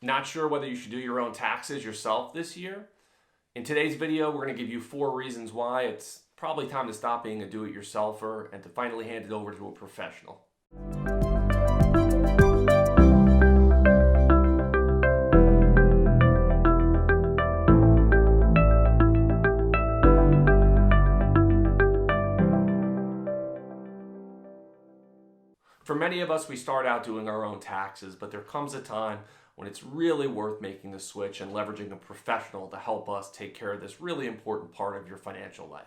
Not sure whether you should do your own taxes yourself this year? In today's video, we're going to give you 4 reasons why it's probably time to stop being a do-it-yourselfer and to finally hand it over to a professional. For many of us, we start out doing our own taxes, but there comes a time when it's really worth making the switch and leveraging a professional to help us take care of this really important part of your financial life.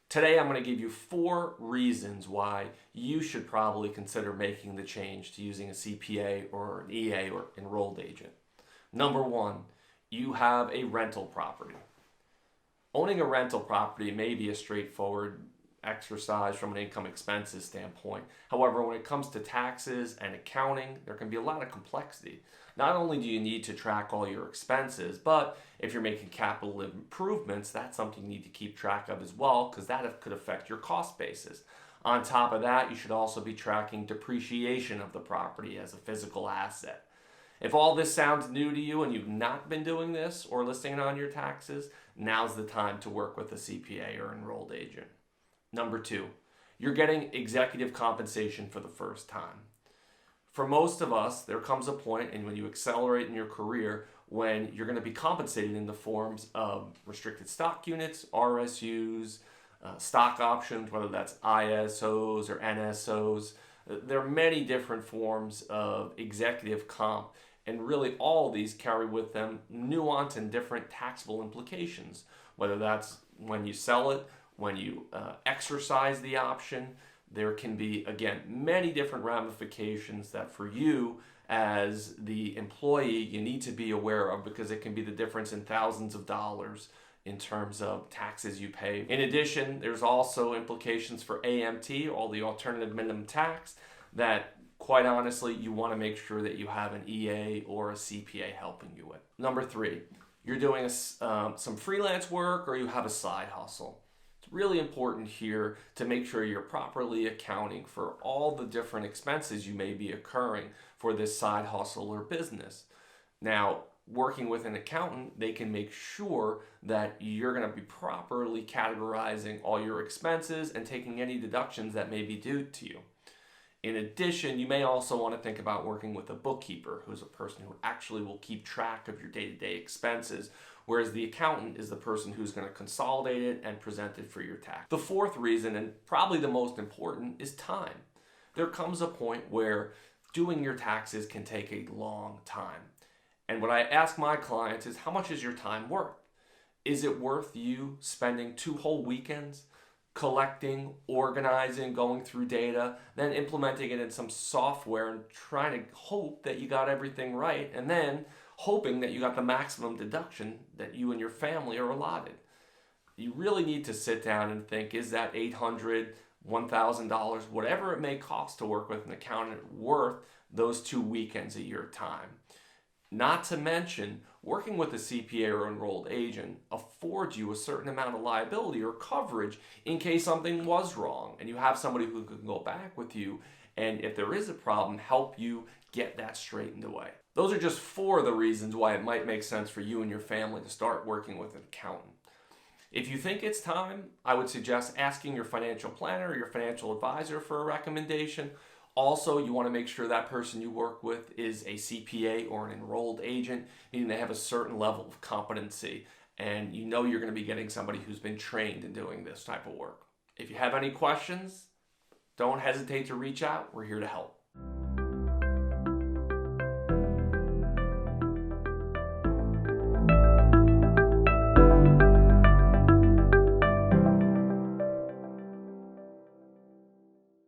Today, I'm going to give you 4 reasons why you should probably consider making the change to using a CPA or an EA or enrolled agent. Number 1, you have a rental property. Owning a rental property may be a straightforward exercise from an income expenses standpoint. However, when it comes to taxes and accounting, there can be a lot of complexity. Not only do you need to track all your expenses, but if you're making capital improvements, that's something you need to keep track of as well, because that could affect your cost basis. On top of that, you should also be tracking depreciation of the property as a physical asset. If all this sounds new to you and you've not been doing this or listing it on your taxes, now's the time to work with a CPA or enrolled agent. Number 2, you're getting executive compensation for the first time. For most of us, there comes a point, and when you accelerate in your career, when you're going to be compensated in the forms of restricted stock units, RSUs, stock options, whether that's ISOs or NSOs. There are many different forms of executive comp, and really all of these carry with them nuance and different taxable implications, whether that's when you sell it, when you exercise the option. There can be, again, many different ramifications that for you as the employee you need to be aware of, because it can be the difference in thousands of dollars in terms of taxes you pay. In addition, there's also implications for AMT, all the alternative minimum tax, that quite honestly you want to make sure that you have an EA or a CPA helping you with. Number 3, you're doing some freelance work or you have a side hustle. Really important here to make sure you're properly accounting for all the different expenses you may be occurring for this side hustle or business. Now, working with an accountant, they can make sure that you're going to be properly categorizing all your expenses and taking any deductions that may be due to you. In addition, you may also want to think about working with a bookkeeper, who's a person who actually will keep track of your day-to-day expenses, whereas the accountant is the person who's going to consolidate it and present it for your tax. The 4th reason, and probably the most important, is time. There comes a point where doing your taxes can take a long time. And what I ask my clients is, how much is your time worth? Is it worth you spending 2 whole weekends collecting, organizing, going through data, then implementing it in some software and trying to hope that you got everything right, and then hoping that you got the maximum deduction that you and your family are allotted? You really need to sit down and think, is that $800, $1,000, whatever it may cost to work with an accountant, worth those 2 weekends of your time? Not to mention, working with a CPA or enrolled agent affords you a certain amount of liability or coverage in case something was wrong, and you have somebody who can go back with you and, if there is a problem, help you get that straightened away. Those are just 4 of the reasons why it might make sense for you and your family to start working with an accountant. If you think it's time, I would suggest asking your financial planner or your financial advisor for a recommendation. Also, you want to make sure that person you work with is a CPA or an enrolled agent, meaning they have a certain level of competency, and you know you're going to be getting somebody who's been trained in doing this type of work. If you have any questions, don't hesitate to reach out. We're here to help.